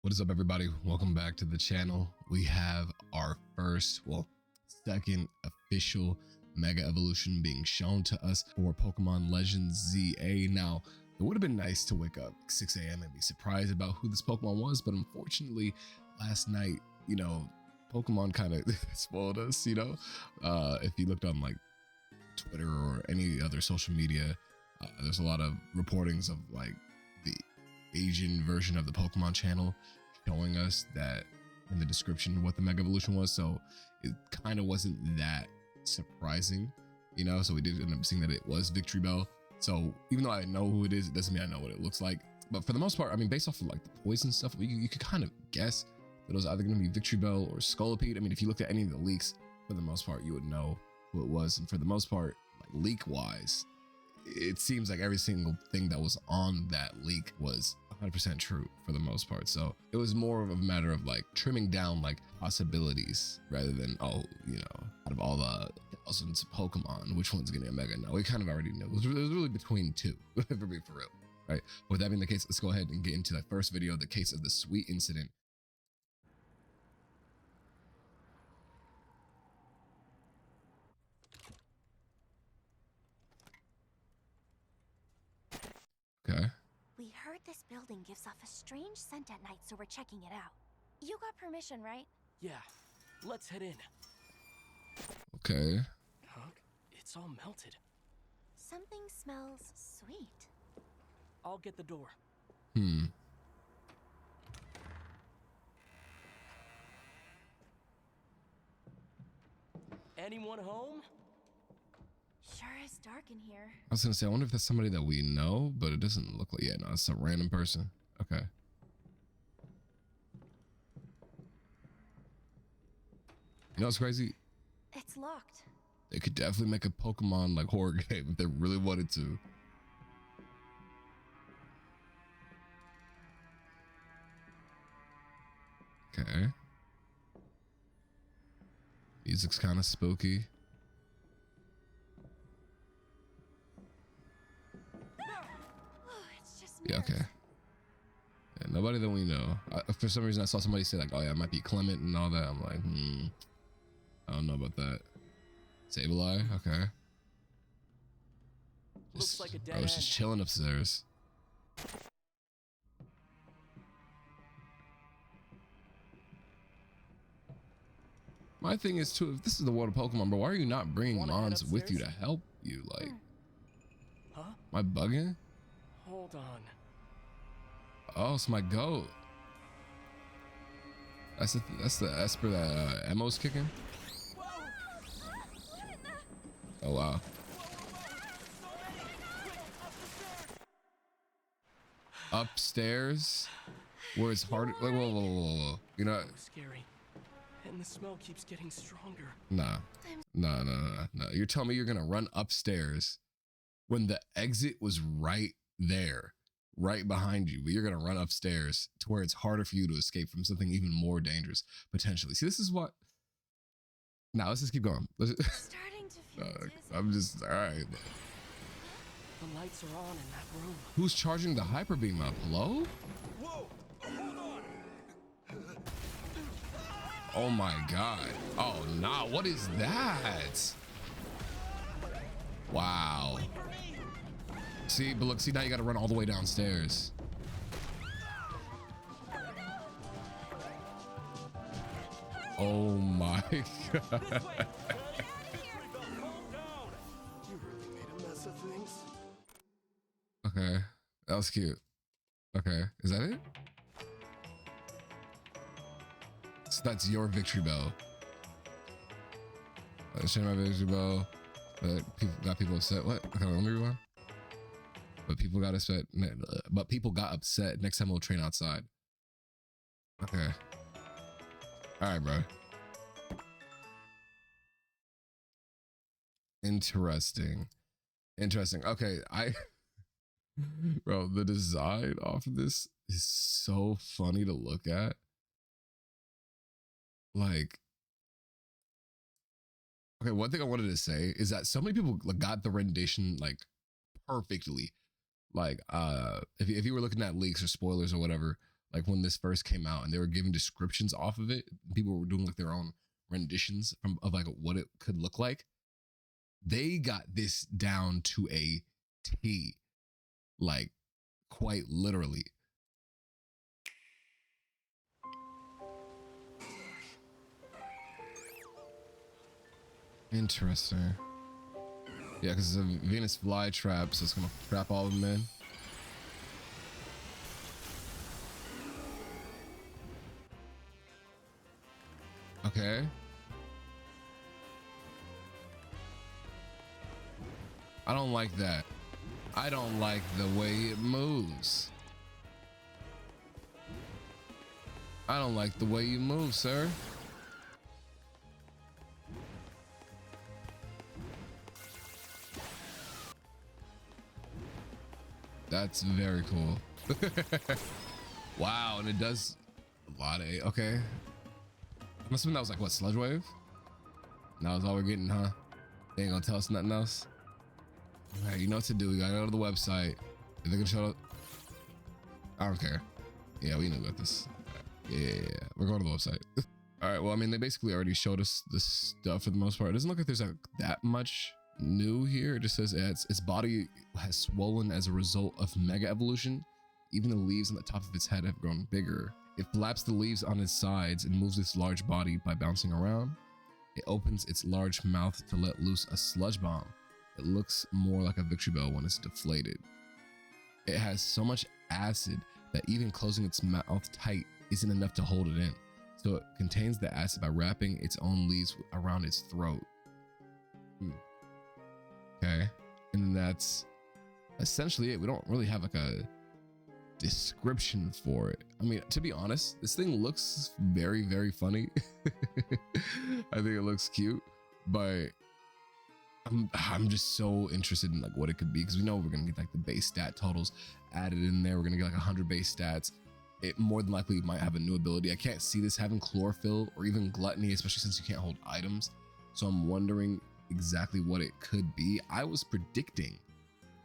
What is up, everybody? Welcome back to the channel. We have our second official Mega Evolution being shown to us for Pokemon Legends ZA. Now, it would have been nice to wake up 6 a.m. and be surprised about who this Pokemon was, but unfortunately, last night, Pokemon kind of spoiled us, If you looked on like Twitter or any other social media, there's a lot of reportings of like the Asian version of the Pokemon channel showing us that in the description what the Mega Evolution was, so it kind of wasn't that surprising, so we did end up seeing that it was Victreebel. So even though I know who it is, it doesn't mean I know what it looks like. But for the most part, I mean, based off of like the poison stuff, you could kind of guess that it was either going to be Victreebel or Scolipede. I mean, if you looked at any of the leaks, for the most part you would know who it was. And for the most part, like leak wise, it seems like every single thing that was on that leak was 100% true for the most part. So it was more of a matter of like trimming down like possibilities rather than, out of all the thousands of Pokemon, which one's getting a Mega? No, we kind of already knew. It was really between two, if we're being for real, right? With that being the case, let's go ahead and get into that first video, the case of the sweet incident. Okay. We heard this building gives off a strange scent at night, so we're checking it out. You got permission, right? Yeah, let's head in. Okay. Huh? It's all melted. Something smells sweet. I'll get the door. Anyone home? Sure is dark in here. I was gonna say, I wonder if that's somebody that we know, but it doesn't look like, no, it's a random person. Okay. You know what's crazy? It's locked. They could definitely make a Pokemon like horror game if they really wanted to. Okay. Music's kind of spooky. Oh, it's just Yeah, mirrors. okay. Yeah, nobody that we know. For some reason, I saw somebody say like, oh yeah, it might be Clement and all that. I'm like, I don't know about that. Sableye, okay. Looks like a dead I was just end. chilling upstairs. My thing is too, if this is the world of Pokemon, bro, why are you not bringing Wanna head Mons with you to upstairs? help you? Like, Huh? am I bugging? Hold on. Oh, it's my goat. That's the Esper that Emo's kicking. Oh wow. Upstairs, where it's hard. Like, whoa. You know, So scary. And the smell keeps getting stronger. nah. You're telling me you're gonna run upstairs when the exit was right there, right behind you, but you're gonna run upstairs to where it's harder for you to escape from something even more dangerous potentially. See, this is what. Now let's just keep going. Starting to feel dizzy. I'm just all right. The lights are on in that room. Who's charging the hyper beam up? Hello? Whoa! Hold on! Oh my god. Oh nah, what is that? Wow. See, but look, see, now you gotta run all the way downstairs. Oh my god. You really made a mess of things. Okay, that was cute. Okay, is that it? So that's your Victreebel. Share my Victreebel. But people got people upset. What? Okay, let me rewind. But people got upset. But people got upset. Next time we'll train outside. Okay. All right, bro. Interesting. Okay, bro, the design off of this is so funny to look at. Like, okay, one thing I wanted to say is that so many people got the rendition like perfectly. Like, if you were looking at leaks or spoilers or whatever, like when this first came out and they were giving descriptions off of it, people were doing like their own renditions of like what it could look like. They got this down to a T, like quite literally. Interesting. Yeah, because it's a Venus flytrap, so it's gonna trap all of them in. Okay. I don't like that. I don't like the way it moves. I don't like the way you move, sir. That's very cool. Wow, and it does a lot of, okay. I'm assuming that was like what, sludge wave? That was all we're getting, huh? They ain't gonna tell us nothing else. All right, you know what to do. We gotta go to the website. If they're gonna show up, I don't care. Yeah, we know about this. Yeah. We're going to the website. All right, well, I mean, they basically already showed us the stuff for the most part. It doesn't look like there's like that much new here. It just says its body has swollen as a result of mega evolution. Even the leaves on the top of its head have grown bigger. It flaps the leaves on its sides and moves its large body by bouncing around. It opens its large mouth to let loose a sludge bomb. It looks more like a Victreebel when it's deflated. It has so much acid that even closing its mouth tight isn't enough to hold it in. So it contains the acid by wrapping its own leaves around its throat. Okay, and that's essentially it. We don't really have like a description for it. I mean, to be honest, this thing looks very, very funny. I think it looks cute, but I'm just so interested in like what it could be, because we know we're gonna get like the base stat totals added in there. We're gonna get like 100 base stats. It more than likely might have a new ability. I can't see this having chlorophyll or even gluttony, especially since you can't hold items. So I'm wondering exactly what it could be. I was predicting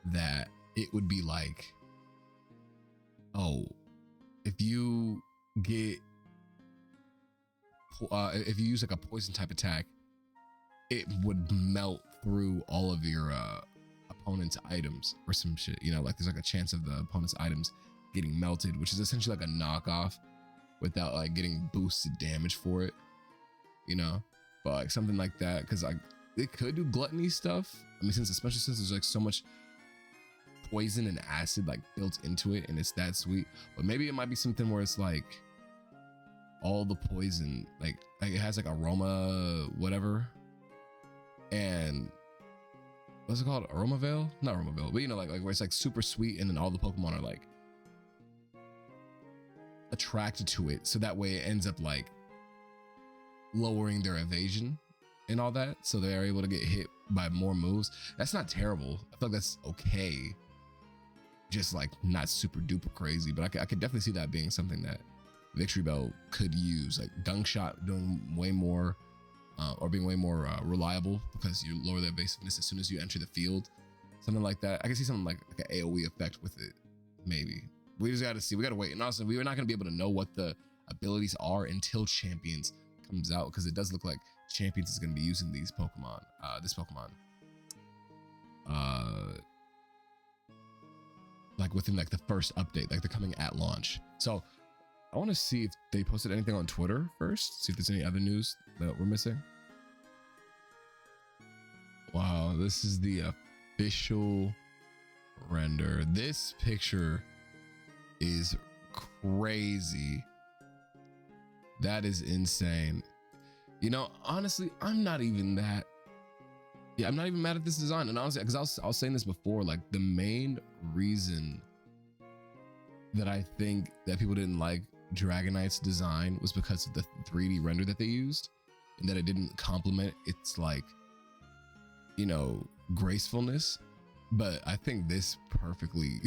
that it would be like, oh, if you get if you use like a poison type attack, it would melt through all of your opponent's items or some shit, you know, like there's like a chance of the opponent's items getting melted, which is essentially like a knockoff without like getting boosted damage for it, you know. But like something like that, because like it could do gluttony stuff. I mean, especially since there's like so much poison and acid like built into it and it's that sweet. But maybe it might be something where it's like all the poison, like it has like aroma whatever, and what's it called, aroma veil, not aroma veil, but you know, like where it's like super sweet and then all the Pokemon are like attracted to it, so that way it ends up like lowering their evasion and all that, so they're able to get hit by more moves. That's not terrible. I feel like that's okay, just like not super duper crazy. But I could definitely see that being something that Victreebel could use, like Dunk Shot doing way more or being way more reliable because you lower the evasiveness as soon as you enter the field, something like that. I can see something like an AoE effect with it, maybe. We just gotta see, we gotta wait. And also we're not gonna be able to know what the abilities are until Champions comes out, because it does look like Champions is gonna be using these Pokemon, this Pokemon like within like the first update, like they're coming at launch. So I want to see if they posted anything on Twitter first, see if there's any other news that we're missing. Wow, this is the official render. This picture is crazy. That is insane. You know, honestly, I'm not even mad at this design. And honestly, because I was saying this before, like the main reason that I think that people didn't like Dragonite's design was because of the 3D render that they used, and that it didn't complement its like, you know, gracefulness. But I think this perfectly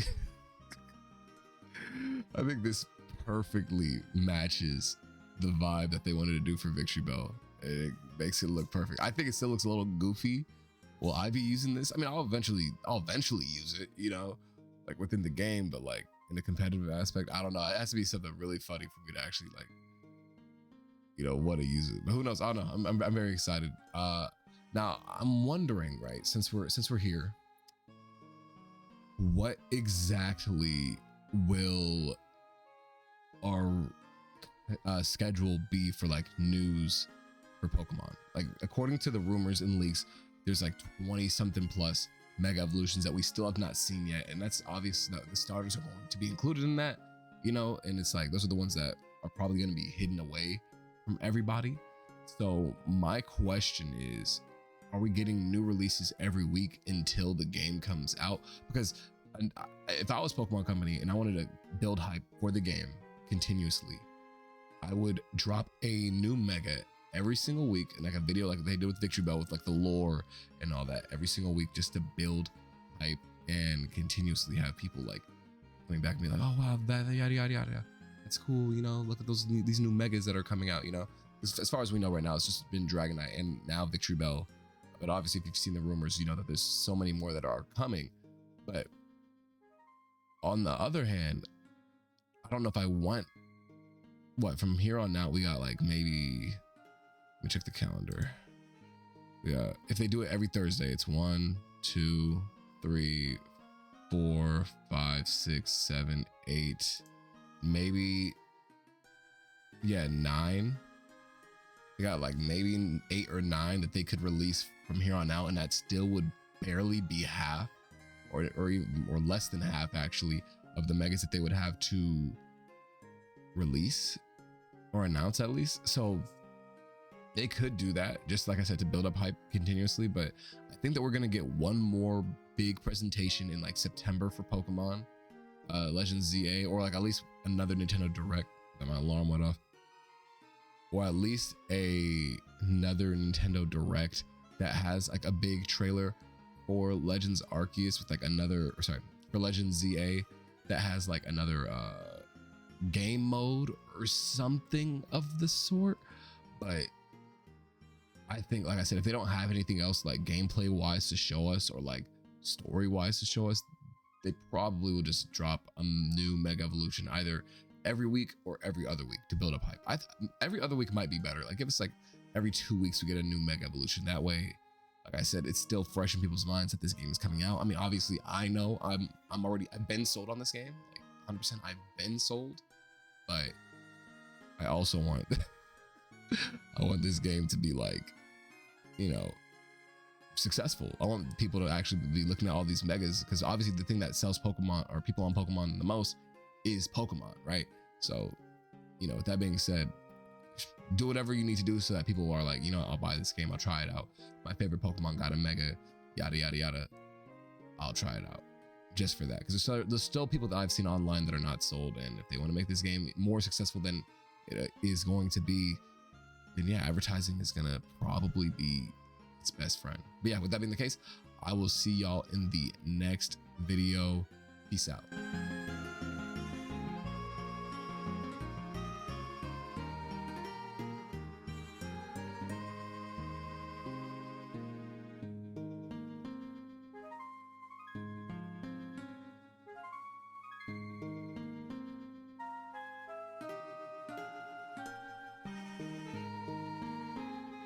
I think this perfectly matches the vibe that they wanted to do for Victreebel. It makes it look perfect. I think it still looks a little goofy. Will I be using this? I mean, I'll eventually use it, you know, like within the game, but like in a competitive aspect. I don't know. It has to be something really funny for me to actually like, you know, want to use it. But who knows? I don't know. I'm very excited. Now I'm wondering, right? Since we're here, what exactly will our schedule be for like news for Pokemon? Like according to the rumors and leaks, there's like 20 something plus mega evolutions that we still have not seen yet, and that's obvious that the starters are going to be included in that, you know, and it's like those are the ones that are probably going to be hidden away from everybody. So my question is, are we getting new releases every week until the game comes out? Because if I was Pokemon Company and I wanted to build hype for the game continuously, I would drop a new mega every single week, and like a video like they did with Victreebel with like the lore and all that every single week, just to build hype and continuously have people like coming back and be like, oh wow, that yada yada yada, that's cool, you know, look at these new megas that are coming out, you know. As far as we know right now, it's just been Dragonite and now Victreebel, but obviously if you've seen the rumors, you know that there's so many more that are coming. But on the other hand, I don't know if I want, what, from here on out we got like maybe, let me check the calendar. Yeah, if they do it every Thursday, it's 1, 2, 3, 4, 5, 6, 7, 8, maybe, yeah, 9. They got like maybe 8 or 9 that they could release from here on out, and that still would barely be half, or even or less than half actually, of the megas that they would have to release or announce at least. So they could do that, just like I said, to build up hype continuously. But I think that we're gonna get one more big presentation in like September for Pokemon Legends ZA, or like at least another Nintendo Direct. That my alarm went off. Or at least another Nintendo Direct that has like a big trailer for Legends Arceus with like another, or sorry, for Legends ZA that has like another game mode or something of the sort. But I think, like I said, if they don't have anything else like gameplay wise to show us, or like story wise to show us, they probably will just drop a new Mega Evolution either every week or every other week to build up hype. Every other week might be better. Like give us like every 2 weeks we get a new Mega Evolution. That way, like I said, it's still fresh in people's minds that this game is coming out. I mean, obviously I know I've been sold on this game, like 100%. I've been sold, but I also want I want this game to be like, you know, successful. I want people to actually be looking at all these megas, because obviously the thing that sells Pokemon or people on Pokemon the most is Pokemon, right? So, you know, with that being said, do whatever you need to do so that people are like, you know, I'll buy this game, I'll try it out. My favorite Pokemon got a mega, yada yada yada. I'll try it out just for that, because there's still people that I've seen online that are not sold, and if they want to make this game more successful than it is going to be, then yeah, advertising is gonna probably be its best friend. But yeah, with that being the case, I will see y'all in the next video. Peace out.